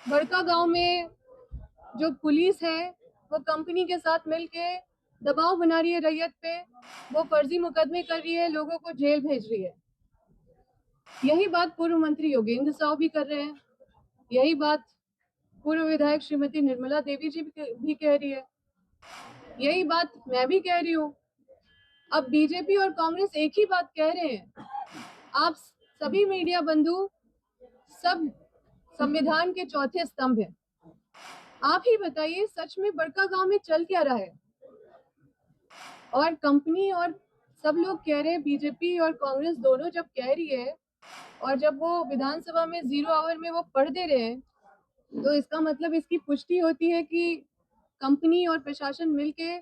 बड़का गांव में जो पुलिस है वो कंपनी के साथ मिलके दबाव बना रही है रैयत पे। वो फर्जी मुकदमे कर रही है, लोगों को जेल भेज रही है। यही बात पूर्व मंत्री योगेंद्र साहु भी कर रहे हैं। यही बात पूर्व विधायक श्रीमती निर्मला देवी जी भी कह रही है। यही बात मैं भी कह रही हूँ। अब बीजेपी और कांग्रेस एक ही बात कह रहे हैं। आप सभी मीडिया बंधु सब संविधान के चौथे स्तंभ हैं। आप ही बताइए, सच में बड़का गांव में चल क्या रहा है? और कंपनी और सब लोग कह रहे हैं, बीजेपी और कांग्रेस दोनों जब कह रही है और जब वो विधानसभा में 0 आवर में वो पढ़ दे रहे हैं, तो इसका मतलब इसकी पुष्टि होती है कि कंपनी और प्रशासन मिलके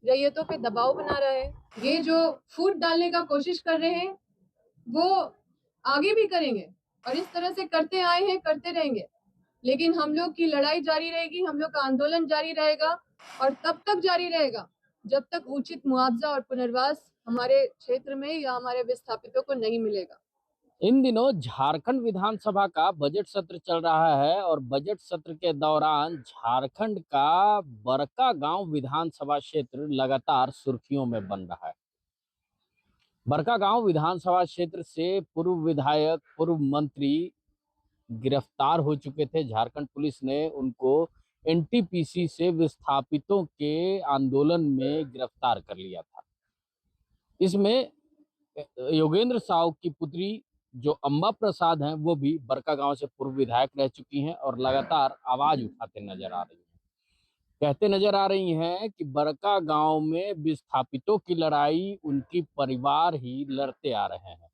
रैयतों पे दबाव बना रहा है। ये जो फूट डालने का कोशिश कर रहे हैं वो आगे भी करेंगे और इस तरह से करते आए हैं, करते रहेंगे। लेकिन हम लोग की लड़ाई जारी रहेगी, हम लोग का आंदोलन जारी रहेगा और तब तक जारी रहेगा जब तक उचित मुआवजा और पुनर्वास हमारे क्षेत्र में या हमारे विस्थापितों को नहीं मिलेगा। इन दिनों झारखंड विधानसभा का बजट सत्र चल रहा है और बजट सत्र के दौरान झारखंड का बड़का गांव विधानसभा क्षेत्र लगातार सुर्खियों में बन रहा है। बड़का गांव विधानसभा क्षेत्र से पूर्व विधायक, पूर्व मंत्री गिरफ्तार हो चुके थे। झारखंड पुलिस ने उनको एनटीपीसी से विस्थापितों के आंदोलन में गिरफ्तार कर लिया था। इसमें योगेंद्र साहु की पुत्री जो अम्बा प्रसाद हैं वो भी बड़का गांव से पूर्व विधायक रह चुकी हैं और लगातार आवाज उठाते नजर आ रही हैं। कहते नजर आ रही हैं कि बड़का गांव में विस्थापितों की लड़ाई उनकी परिवार ही लड़ते आ रहे हैं।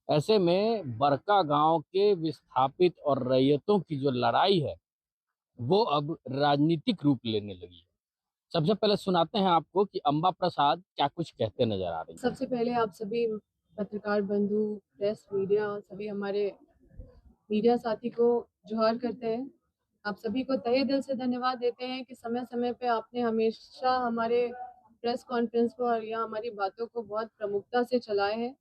ऐसे में बड़का गांव के विस्थापित और रैयतों की जो लड़ाई है वो अब राजनीतिक रूप लेने लगी है। सबसे पहले सुनाते हैं आपको कि अम्बा प्रसाद क्या कुछ कहते नजर आ रही हैं। सबसे पहले आप सभी पत्रकार बंधु, प्रेस, मीडिया, सभी हमारे मीडिया साथी को जोहार करते हैं। आप सभी को तहे दिल से धन्यवाद देते हैं कि समय समय पे आपने हमेशा हमारे प्रेस कॉन्फ्रेंस को और या हमारी बातों को बहुत प्रमुखता से चलाए हैं।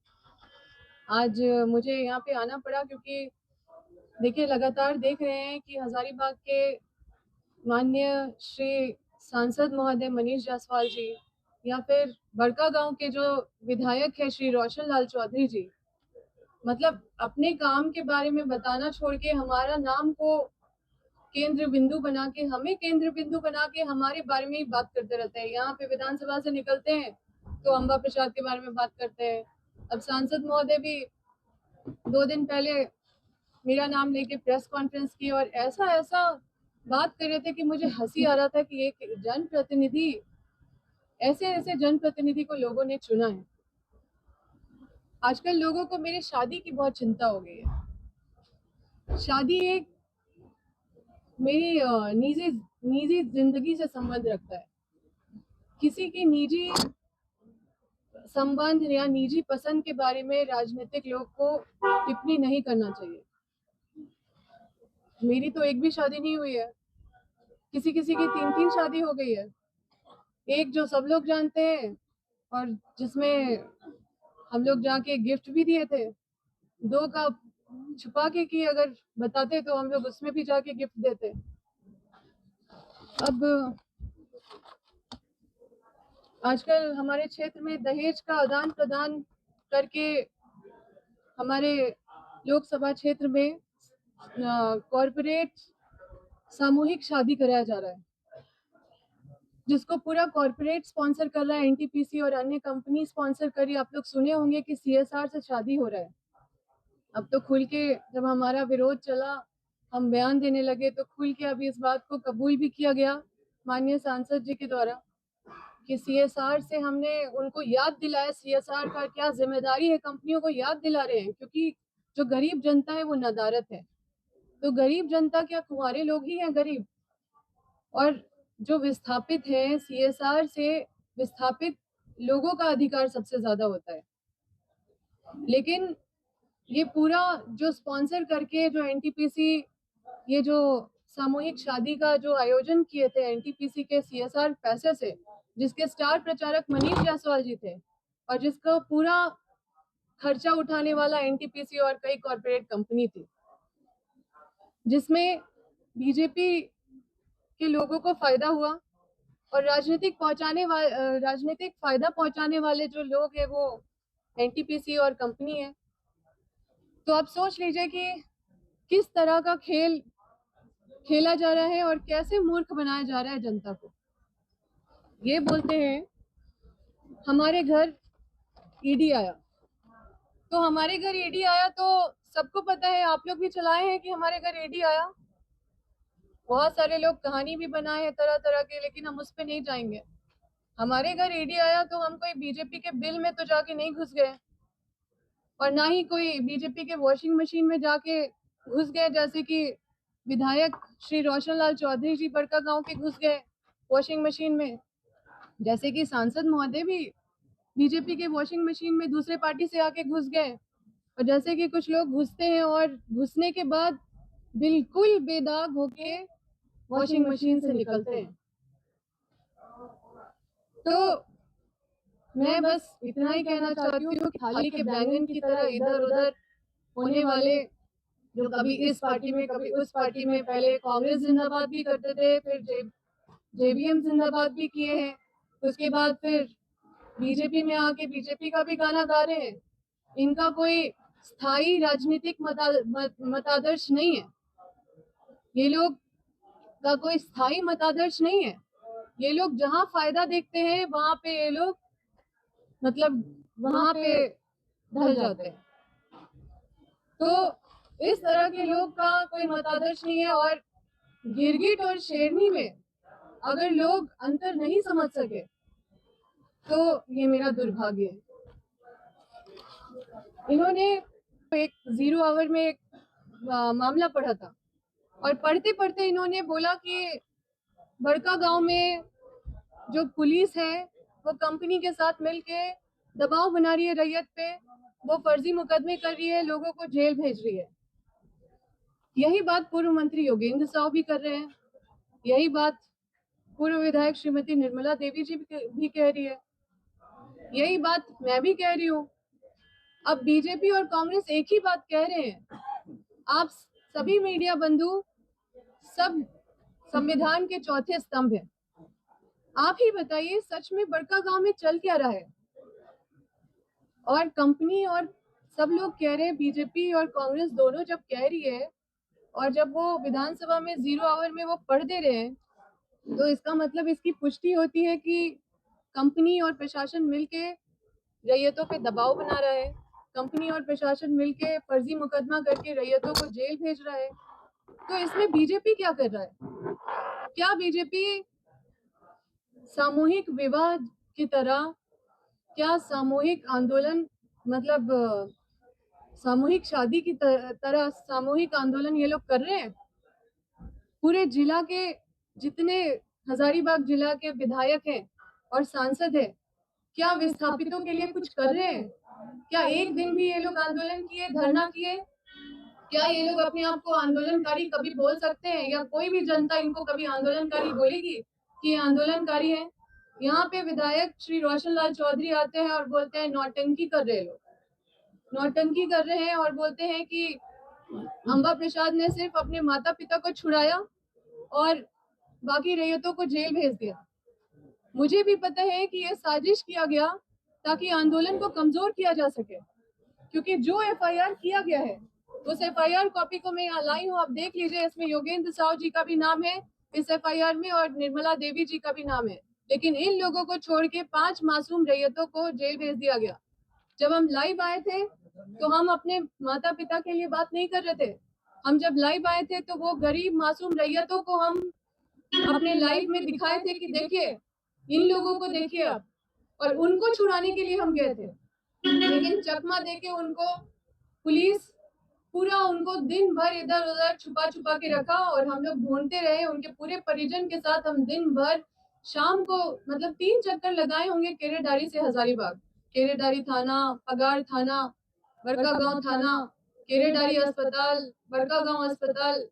आज मुझे यहाँ पे आना पड़ा क्योंकि देखिए, लगातार देख रहे हैं कि हजारीबाग के माननीय श्री सांसद महोदय मनीष जायसवाल जी या फिर बड़का गांव के जो विधायक है श्री रोशन लाल चौधरी जी, मतलब अपने काम के बारे में बताना छोड़ के हमारा नाम को केंद्र बिंदु बना के, हमें केंद्र बिंदु बना के हमारे बारे में ही बात करते रहते हैं। यहाँ पे विधानसभा से निकलते हैं तो अम्बा प्रसाद के बारे में बात करते हैं। अब सांसद महोदय भी 2 दिन पहले मेरा नाम लेके प्रेस कॉन्फ्रेंस की और ऐसा ऐसा बात कर रहे थे कि मुझे हंसी आ रहा था कि एक जनप्रतिनिधि, ऐसे ऐसे जनप्रतिनिधि को लोगों ने चुना है। आजकल लोगों को मेरी शादी की बहुत चिंता हो गई है। शादी एक मेरी निजी निजी जिंदगी से संबंध रखता है। किसी की निजी संबंध या निजी पसंद के बारे में राजनीतिक लोग को टिप्पणी नहीं करना चाहिए। मेरी तो एक भी शादी नहीं हुई है, किसी किसी की 3-3 शादी हो गई है। एक जो सब लोग जानते हैं और जिसमें हम लोग जाके गिफ्ट भी दिए थे। 2 का छुपा के की अगर बताते तो हम लोग उसमें भी जाके गिफ्ट देते। अब आजकल हमारे क्षेत्र में दहेज का आदान प्रदान करके हमारे लोकसभा क्षेत्र में कॉरपोरेट सामूहिक शादी कराया जा रहा है, जिसको पूरा कॉरपोरेट स्पॉन्सर कर रहा है, एनटीपीसी और अन्य कंपनी स्पॉन्सर कर रही है। आप लोग सुने होंगे कि सीएसआर से शादी हो रहा है। अब तो खुल के, जब हमारा विरोध चला, हम बयान देने लगे तो खुल के अभी इस बात को कबूल भी किया गया माननीय सांसद जी के द्वारा कि सीएसआर से हमने उनको याद दिलाया, सीएसआर का क्या जिम्मेदारी है, कंपनियों को याद दिला रहे हैं। क्योंकि जो गरीब जनता है वो नदारत है, तो गरीब जनता क्या कुंवारे लोग ही हैं गरीब? और जो विस्थापित हैं, सीएसआर से विस्थापित लोगों का अधिकार सबसे ज्यादा होता है। लेकिन ये पूरा जो स्पॉन्सर करके जो एनटीपीसी, ये जो सामूहिक शादी का जो आयोजन किए थे एनटीपीसी के सीएसआर पैसे से, जिसके स्टार प्रचारक मनीष जायसवाल जी थे और जिसका पूरा खर्चा उठाने वाला एनटीपीसी और कई कॉर्पोरेट कंपनी थी, जिसमें बीजेपी के लोगों को फायदा हुआ और राजनीतिक फायदा पहुंचाने वाले जो लोग हैं वो एनटीपीसी और कंपनी है। तो आप सोच लीजिए कि किस तरह का खेल खेला जा रहा है और कैसे मूर्ख बनाया जा रहा है जनता को। ये बोलते हैं हमारे घर ईडी आया, तो हमारे घर ईडी आया तो सबको पता है, आप लोग भी चलाए हैं कि हमारे घर ईडी आया। बहुत सारे लोग कहानी भी बनाए हैं तरह तरह के, लेकिन हम उस पर नहीं जाएंगे। हमारे घर ईडी आया तो हम कोई बीजेपी के बिल में तो जाके नहीं घुस गए, और ना ही कोई बीजेपी के वॉशिंग मशीन में जाके घुस गए, जैसे कि विधायक श्री रोशन लाल चौधरी जी बड़का गांव के घुस गए वॉशिंग मशीन में, जैसे कि सांसद महोदय भी बीजेपी के वॉशिंग मशीन में दूसरे पार्टी से आके घुस गए, और जैसे कि कुछ लोग घुसते हैं और घुसने के बाद बिल्कुल बेदाग होके वॉशिंग मशीन से निकलते हैं। तो मैं बस इतना ही कहना चाहती हूँ कि थाली के बैंगन की तरह इधर उधर होने वाले, जो कभी इस पार्टी में कभी उस पार्टी में, पहले कांग्रेस जिंदाबाद भी करते थे, फिर जेबीएम जिंदाबाद भी किए हैं, उसके बाद फिर बीजेपी में आके बीजेपी का भी गाना गा रहे हैं। इनका कोई स्थायी राजनीतिक मतादर्श नहीं है, ये लोग का कोई स्थायी मतादर्श नहीं है। ये लोग जहां फायदा देखते हैं वहां पे ये लोग मतलब वहां पे ढल जाते हैं। तो इस तरह के लोग का कोई मतादर्श नहीं है, और गिरगिट और शेरनी में अगर लोग अंतर नहीं समझ सके तो ये मेरा दुर्भाग्य है। इन्होंने एक 0 आवर में एक मामला पढ़ा था, और पढ़ते पढ़ते इन्होंने बोला कि बड़का गांव में जो पुलिस है वो कंपनी के साथ मिलके दबाव बना रही है रैयत पे, वो फर्जी मुकदमे कर रही है, लोगों को जेल भेज रही है। यही बात पूर्व मंत्री योगेंद्र साहु भी कर रहे हैं, यही बात पूर्व विधायक श्रीमती निर्मला देवी जी भी कह रही है, यही बात मैं भी कह रही हूँ। अब बीजेपी और कांग्रेस एक ही बात कह रहे हैं। आप सभी मीडिया बंधु सब संविधान के चौथे स्तंभ हैं। आप ही बताइए सच में बड़का गांव में चल क्या रहा है। और कंपनी और सब लोग कह रहे हैं, बीजेपी और कांग्रेस दोनों जब कह रही है और जब वो विधानसभा में 0 आवर में वो पढ़ दे रहे हैं, तो इसका मतलब इसकी पुष्टि होती है कि कंपनी और प्रशासन मिलके रैयतों पे दबाव बना रहा है, कंपनी और प्रशासन मिलके फर्जी मुकदमा करके रैयतों को जेल भेज रहा है। तो इसमें बीजेपी क्या कर रहा है? क्या बीजेपी सामूहिक विवाह की तरह, क्या सामूहिक आंदोलन मतलब सामूहिक शादी की तरह सामूहिक आंदोलन ये लोग कर रहे हैं? पूरे जिला के जितने हजारीबाग जिला के विधायक हैं और सांसद हैं, क्या विस्थापितों के लिए कुछ कर रहे हैं? क्या एक दिन भी ये लोग आंदोलन किए, धरना किए? क्या ये लोग अपने आप को आंदोलनकारी कभी बोल सकते हैं, या कोई भी जनता इनको कभी आंदोलनकारी बोलेगी कि ये आंदोलनकारी है? यहाँ पे विधायक श्री रोशन लाल चौधरी आते हैं और बोलते हैं नौटंकी कर रहे लोग, नौटंकी कर रहे हैं, और बोलते हैं कि अंबा प्रसाद ने सिर्फ अपने माता पिता को छुड़ाया और बाकी रैयतों को जेल भेज दिया। मुझे भी पता है कि यह साजिश किया गया ताकि आंदोलन को कमजोर किया जा सके, क्योंकि जो एफआईआर किया गया है उस एफआईआर कॉपी को मैं यहाँ लाई हूँ, आप देख लीजिए। इसमें योगेंद्र साहु जी का भी नाम है इस एफआईआर में, और निर्मला देवी जी का भी नाम है, लेकिन इन लोगों को छोड़ के 5 मासूम रैयतों को जेल भेज दिया गया। जब हम लाइव आए थे तो हम अपने माता पिता के लिए बात नहीं कर रहे थे। हम जब लाइव आए थे तो वो गरीब मासूम रैयतों को हम अपने लाइव में दिखाए थे कि देखिए इन लोगों को देखिए आप, और उनको छुड़ाने के लिए हम गए थे, लेकिन चकमा देके उनको पुलिस पूरा उनको दिन भर इधर उधर छुपा छुपा के रखा, और हम लोग ढूंढते रहे उनके पूरे परिजन के साथ। हम दिन भर शाम को मतलब 3 चक्कर लगाए होंगे केरेडारी से हजारीबाग, केरेडारी थाना, पगार थाना, बड़का गांव थाना, केरेडारी अस्पताल, बड़का गांव अस्पताल,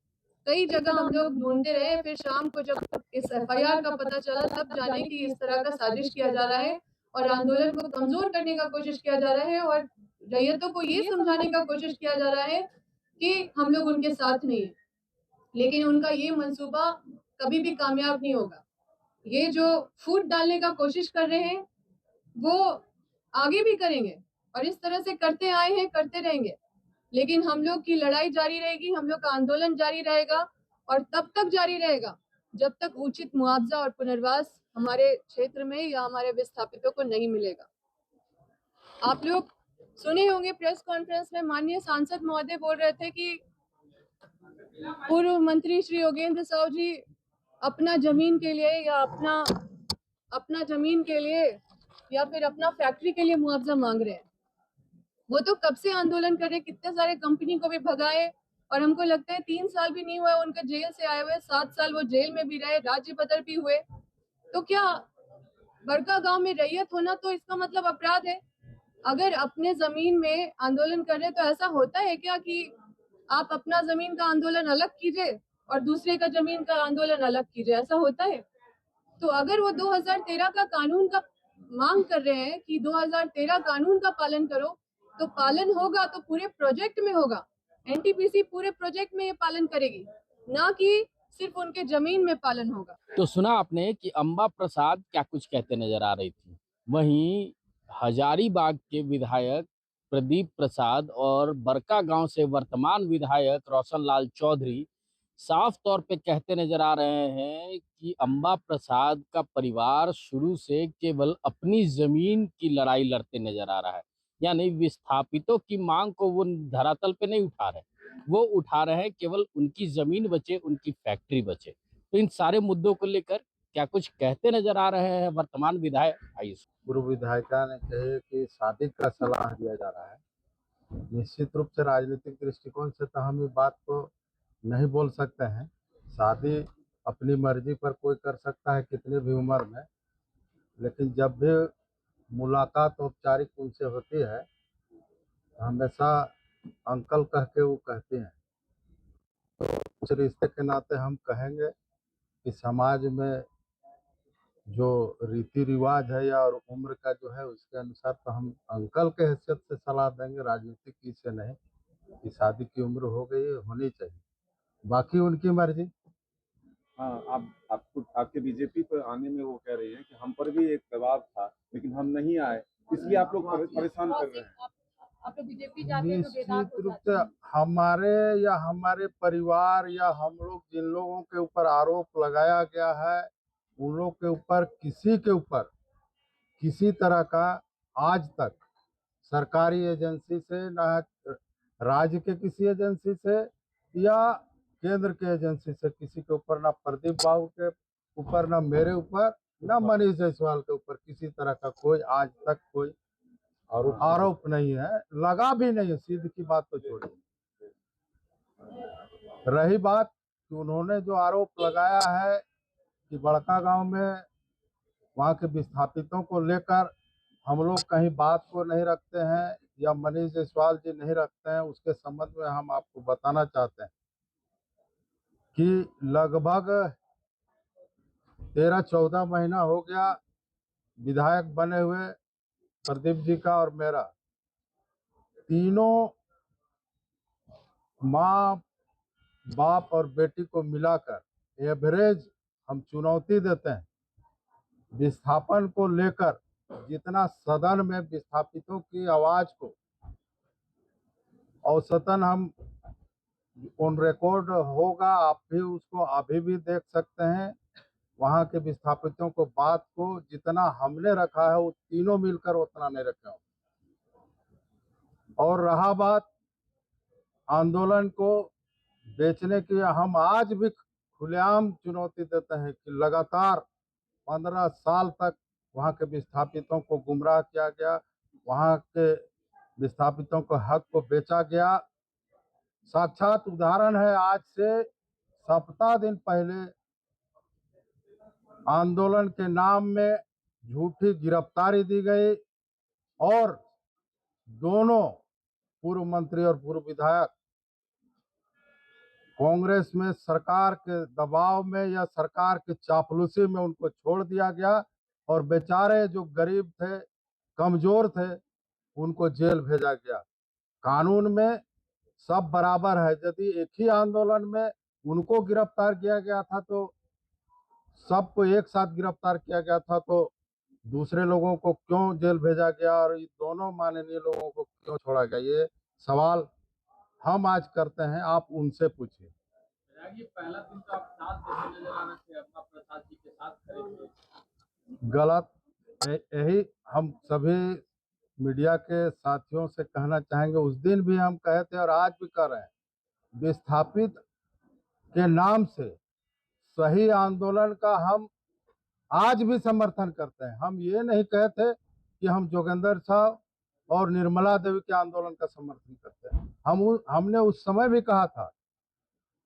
कई जगह हम लोग ढूंढते रहे। फिर शाम को जब इस एफआईआर का पता चला तब जाने कि इस तरह का साजिश किया जा रहा है और आंदोलन को कमजोर करने का कोशिश किया जा रहा है, और रैयतों को ये समझाने का कोशिश किया जा रहा है कि हम लोग उनके साथ नहीं है। लेकिन उनका ये मंसूबा कभी भी कामयाब नहीं होगा। ये जो फूट डालने का कोशिश कर रहे हैं, वो आगे भी करेंगे और इस तरह से करते आए हैं, करते रहेंगे। लेकिन हम लोग की लड़ाई जारी रहेगी, हम लोग का आंदोलन जारी रहेगा और तब तक जारी रहेगा जब तक उचित मुआवजा और पुनर्वास हमारे क्षेत्र में या हमारे विस्थापितों को नहीं मिलेगा। आप लोग सुने होंगे प्रेस कॉन्फ्रेंस में माननीय सांसद महोदय बोल रहे थे कि पूर्व मंत्री श्री योगेंद्र साहु जी अपना जमीन के लिए या अपना जमीन के लिए या फिर अपना फैक्ट्री के लिए मुआवजा मांग रहे हैं। वो तो कब से आंदोलन कर रहे, कितने सारे कंपनी को भी भगाए और हमको लगता है 3 साल भी नहीं हुआ उनका जेल से आए हुए, 7 साल वो जेल में भी रहे, राज्य बदल भी हुए। तो क्या बड़का गांव में रैयत होना तो इसका मतलब अपराध है? अगर अपने जमीन में आंदोलन कर रहे तो ऐसा होता है क्या कि आप अपना जमीन का आंदोलन अलग कीजिए और दूसरे का जमीन का आंदोलन अलग कीजिए, ऐसा होता है? तो अगर वो 2013 का कानून का मांग कर रहे हैं कि 2013 कानून का पालन करो, तो पालन होगा तो पूरे प्रोजेक्ट में होगा। एनटीपीसी पूरे प्रोजेक्ट में ये पालन करेगी, ना कि सिर्फ उनके जमीन में पालन होगा। तो सुना आपने कि अंबा प्रसाद क्या कुछ कहते नजर आ रही थी। वहीं हजारीबाग के विधायक प्रदीप प्रसाद और बरका गांव से वर्तमान विधायक रोशनलाल चौधरी साफ तौर पे कहते नजर आ रहे हैं कि अंबा प्रसाद का परिवार शुरू से केवल अपनी जमीन की लड़ाई लड़ते नजर आ रहा है। यानी विस्थापितों की मांग को वो धरातल पे नहीं उठा रहे, वो उठा रहे हैं केवल उनकी जमीन बचे, उनकी फैक्ट्री बचे। तो इन सारे मुद्दों को लेकर क्या कुछ कहते नजर आ रहे हैं वर्तमान विधायक, आइए। पूर्व विधायिका ने कहे कि शादी का सलाह दिया जा रहा है। निश्चित रूप से राजनीतिक दृष्टिकोण से तो हम इस बात को नहीं बोल सकते हैं। शादी अपनी मर्जी पर कोई कर सकता है कितनी भी उम्र में, लेकिन जब भी मुलाकात औपचारिक उनसे होती है तो हमेशा अंकल कह के वो कहते हैं। उस रिश्ते के नाते हम कहेंगे कि समाज में जो रीति रिवाज है या और उम्र का जो है उसके अनुसार तो हम अंकल के हैसियत से सलाह देंगे, राजनीतिक की से नहीं कि शादी की उम्र हो गई है, होनी चाहिए, बाकी उनकी मर्जी। हाँ, आप आपको आपके बीजेपी पर आने में वो कह रही है कि हम पर भी एक दबाव था लेकिन हम नहीं आए, इसलिए आप लोग परेशान कर रहे हैं। आप लोग बीजेपी जाते हैं तो बेदाग निश्चित हो रूप जाते से हैं। हमारे या हमारे परिवार या हम लोग जिन लोगों के ऊपर आरोप लगाया गया है उन लोग के ऊपर किसी तरह का आज तक सरकारी एजेंसी से ना राज्य के किसी एजेंसी से या केंद्र के एजेंसी से किसी के ऊपर, ना प्रदीप बाबू के ऊपर, ना मेरे ऊपर, ना मनीष जायसवाल के ऊपर किसी तरह का कोई आज तक कोई आरोप नहीं है, लगा भी नहीं है। सीधी की बात तो छोड़िए, रही बात कि उन्होंने जो आरोप लगाया है कि बड़का गांव में वहाँ के विस्थापितों को लेकर हम लोग कहीं बात को नहीं रखते हैं या मनीष जायसवाल जी नहीं रखते हैं, उसके संबंध में हम आपको बताना चाहते हैं कि लगभग 13-14 महीना हो गया विधायक बने हुए प्रदीप जी का और मेरा। तीनों माँ बाप और बेटी को मिलाकर एवरेज हम चुनौती देते हैं विस्थापन को लेकर। जितना सदन में विस्थापितों की आवाज को औसतन हम ऑन रिकॉर्ड होगा, आप भी उसको अभी भी देख सकते हैं, वहाँ के विस्थापितों को बात को जितना हमने रखा है वो तीनों मिलकर उतना नहीं रखे हो। और रहा बात आंदोलन को बेचने की, हम आज भी खुलेआम चुनौती देते हैं कि लगातार 15 साल तक वहाँ के विस्थापितों को गुमराह किया गया, वहाँ के विस्थापितों को हक को बेचा गया। साक्षात उदाहरण है, आज से सप्ताह दिन पहले आंदोलन के नाम में झूठी गिरफ्तारी दी गई और दोनों पूर्व मंत्री और पूर्व विधायक कांग्रेस में सरकार के दबाव में या सरकार की चापलूसी में उनको छोड़ दिया गया और बेचारे जो गरीब थे, कमजोर थे, उनको जेल भेजा गया। कानून में सब बराबर है, यदि एक ही आंदोलन में उनको गिरफ्तार किया गया था तो सबको एक साथ गिरफ्तार किया गया था, तो दूसरे लोगों को क्यों जेल भेजा गया और ये दोनों माननीय लोगों को क्यों छोड़ा गया, ये सवाल हम आज करते हैं, आप उनसे पूछिए। पहला दिन तो आप साथ जैसे नजर आ रहे थे, अपना प्रसाद जी के साथ खड़े थे। गलत। यही हम सभी मीडिया के साथियों से कहना चाहेंगे, उस दिन भी हम कहे थे और आज भी कर रहे हैं, विस्थापित के नाम से सही आंदोलन का हम आज भी समर्थन करते हैं। हम ये नहीं कहते कि हम जोगेंद्र साहब और निर्मला देवी के आंदोलन का समर्थन करते हैं। हमने उस समय भी कहा था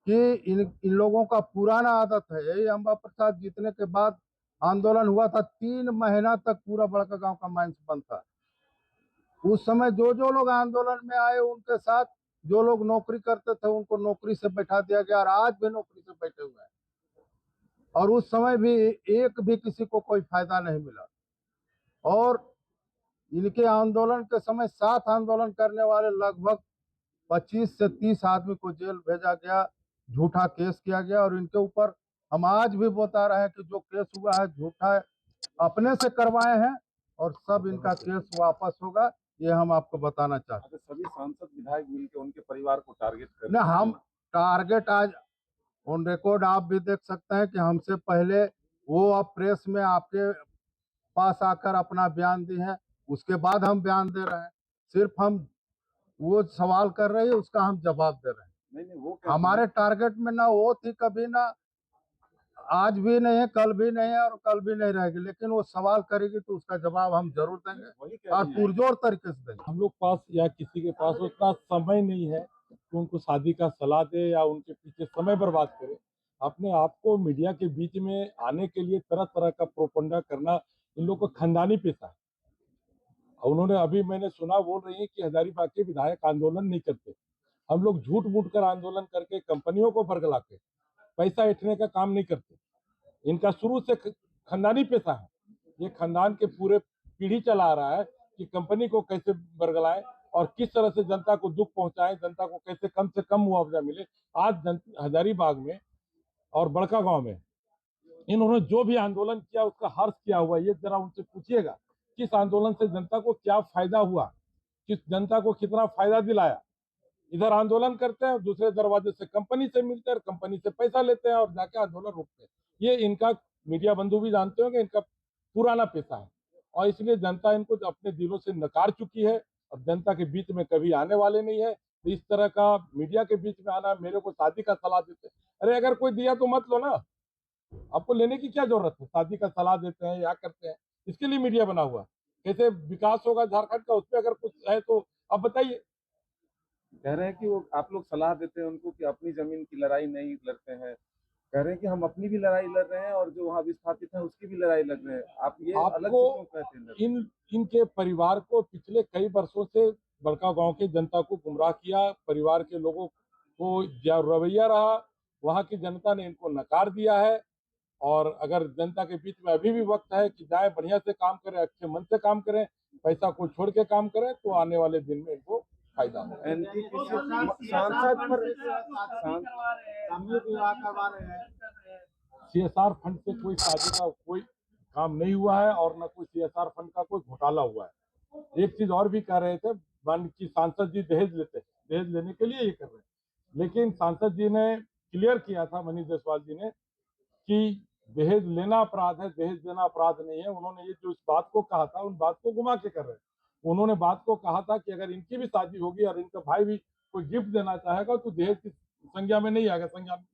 कि इन लोगों का पुराना आदत है, यही अम्बा प्रसाद जीतने के बाद आंदोलन हुआ था, 3 महीना तक पूरा बड़का गांव का माइंस बंद था। उस समय जो जो लोग आंदोलन में आए उनके साथ जो लोग नौकरी करते थे उनको नौकरी से बैठा दिया गया और आज भी नौकरी से बैठे हुए हैं, और उस समय भी एक भी किसी को कोई फायदा नहीं मिला। और इनके आंदोलन के समय साथ आंदोलन करने वाले लगभग 25 से 30 आदमी को जेल भेजा गया, झूठा केस किया गया, और इनके ऊपर हम आज भी बता रहे हैं कि जो केस हुआ है झूठा है, अपने से करवाए हैं और सब इनका केस वापस होगा, ये हम आपको बताना चाहते हैं। सभी सांसद विधायक मिलकर उनके परिवार को टारगेट कर न हम टारगेट आज ऑन रिकॉर्ड आप भी देख सकते हैं कि हमसे पहले वो अब प्रेस में आपके पास आकर अपना बयान दी है, उसके बाद हम बयान दे रहे हैं। सिर्फ हम वो सवाल कर रहे हैं, उसका हम जवाब दे रहे हैं। नहीं वो हमारे टारगेट में ना वो थी कभी, ना आज भी नहीं है, कल भी नहीं है और कल भी नहीं रहेगी, लेकिन वो सवाल करेगी तो उसका जवाब हम जरूर देंगे और पुरजोर तरीके से देंगे। हम लोग पास या किसी के पास उतना समय नहीं है कि उनको शादी का सलाह दे या उनके पीछे समय बर्बाद करे। अपने आप को मीडिया के बीच में आने के लिए तरह तरह का प्रोपगंडा करना इन लोगों का खानदानी पेशा है। उन्होंने अभी मैंने सुना बोल रही है कि हजारीबाग के विधायक आंदोलन नहीं करते। हम लोग झूठ मूठ कर आंदोलन करके कंपनियों को बरगला के पैसा ऐंठने का काम नहीं करते। इनका शुरू से खानदानी पेशा है। ये खानदान के पूरे पीढ़ी चला आ रहा है कि कंपनी को कैसे बरगलाएं और किस तरह से जनता को दुख पहुंचाएं, जनता को कैसे कम से कम मुआवजा मिले। आज हजारीबाग में और बड़का गांव में इन्होंने जो भी आंदोलन किया उसका हर्ष किया हुआ, ये जरा उनसे पूछिएगा किस आंदोलन से जनता को क्या फायदा हुआ, किस जनता को कितना फायदा दिलाया। इधर आंदोलन करते हैं, दूसरे दरवाजे से कंपनी से मिलते हैं, कंपनी से पैसा लेते हैं और जाके आंदोलन रोकते हैं। ये इनका मीडिया बंधु भी जानते होंगे, इनका पुराना पेशा है और इसलिए जनता इनको अपने दिलों से नकार चुकी है और जनता के बीच में कभी आने वाले नहीं है। तो इस तरह का मीडिया के बीच में आना, मेरे को शादी का सलाह देते हैं, अरे अगर कोई दिया तो मत लो ना, आपको लेने की क्या जरूरत है। शादी का सलाह देते हैं या करते हैं, इसके लिए मीडिया बना हुआ। कैसे विकास होगा झारखंड का, उसमें अगर कुछ है तो आप बताइए। कह रहे हैं कि वो आप लोग सलाह देते हैं उनको कि अपनी जमीन की लड़ाई नहीं लड़ते हैं। कह रहे हैं कि हम अपनी भी लड़ाई लड़ रहे हैं और जो वहाँ विस्थापित है उसकी भी लड़ाई लड़ रहे हैं। आप ये अलग से क्यों कहते हैं? इनके परिवार को पिछले कई वर्षों से बड़का गांव के जनता को गुमराह किया, परिवार के लोगों को जो रवैया रहा वहां की जनता ने इनको नकार दिया है। और अगर जनता के बीच में अभी भी वक्त है कि जाए बढ़िया से काम करें, अच्छे मन से काम करें, पैसा को छोड़ के काम करें, तो आने वाले दिन में इनको फायदा होगा। सांसद पर सीएसआर फंड से कोई शादी का कोई काम नहीं हुआ है और न कोई सीएसआर फंड का कोई घोटाला हुआ है। एक चीज और भी कह रहे थे मान की सांसद जी दहेज लेते हैं, दहेज लेने के लिए ये कर रहे हैं, लेकिन सांसद जी ने क्लियर किया था, मनीष जायसवाल जी ने, कि दहेज लेना अपराध है, दहेज देना अपराध नहीं है। उन्होंने ये जो इस बात को कहा था उन बात को घुमा के कर रहे हैं। उन्होंने बात को कहा था कि अगर इनकी भी शादी होगी और इनका भाई भी कोई गिफ्ट देना चाहेगा तो दहेज की संज्ञा में नहीं आएगा, संज्ञा में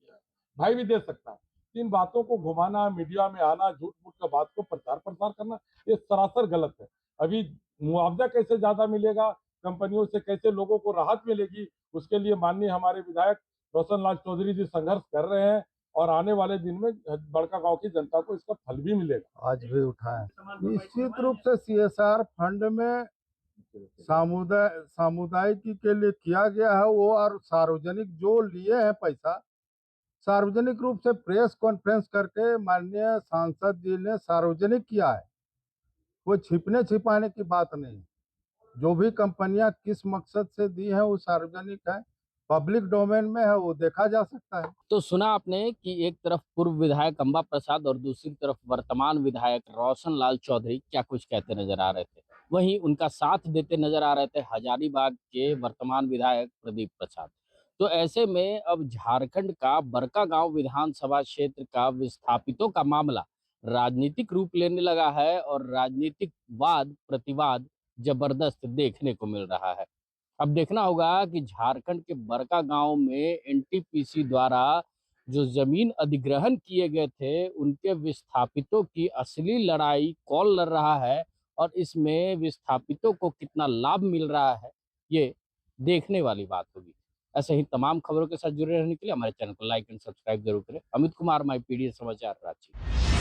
भाई भी दे सकता है। इन बातों को घुमाना, मीडिया में आना, झूठ मूठ का बात को प्रचार प्रसार करना, ये सरासर गलत है। अभी मुआवजा कैसे ज्यादा मिलेगा, कंपनियों से कैसे लोगों को राहत मिलेगी, उसके लिए माननीय हमारे विधायक रोशन लाल चौधरी जी संघर्ष कर रहे हैं और आने वाले दिन में बड़का गांव की जनता को इसका फल भी मिलेगा। आज भी उठाए निश्चित रूप से सीएसआर फंड में सामुदायिक के लिए किया गया है वो, और सार्वजनिक जो लिए हैं पैसा सार्वजनिक रूप से प्रेस कॉन्फ्रेंस करके माननीय सांसद जी ने सार्वजनिक किया है। कोई छिपने छिपाने की बात नहीं। जो भी कंपनियां किस मकसद से दी है वो सार्वजनिक है पब्लिक डोमेन में है, वो देखा जा सकता है। तो सुना आपने कि एक तरफ पूर्व विधायक अंबा प्रसाद और दूसरी तरफ वर्तमान विधायक रोशन लाल चौधरी क्या कुछ कहते नजर आ रहे थे। वहीं उनका साथ देते नजर आ रहे थे हजारीबाग के वर्तमान विधायक प्रदीप प्रसाद। तो ऐसे में अब झारखंड का बड़कागांव विधानसभा क्षेत्र का विस्थापितों का मामला राजनीतिक रूप लेने लगा है और राजनीतिक वाद प्रतिवाद जबरदस्त देखने को मिल रहा है। अब देखना होगा कि झारखंड के बड़कागांव में एनटीपीसी द्वारा जो जमीन अधिग्रहण किए गए थे उनके विस्थापितों की असली लड़ाई कौन लड़ रहा है और इसमें विस्थापितों को कितना लाभ मिल रहा है, ये देखने वाली बात होगी। ऐसे ही तमाम खबरों के साथ जुड़े रहने के लिए हमारे चैनल को लाइक एंड सब्सक्राइब जरूर करें। अमित कुमार, माई पीडीएस समाचार, रांची।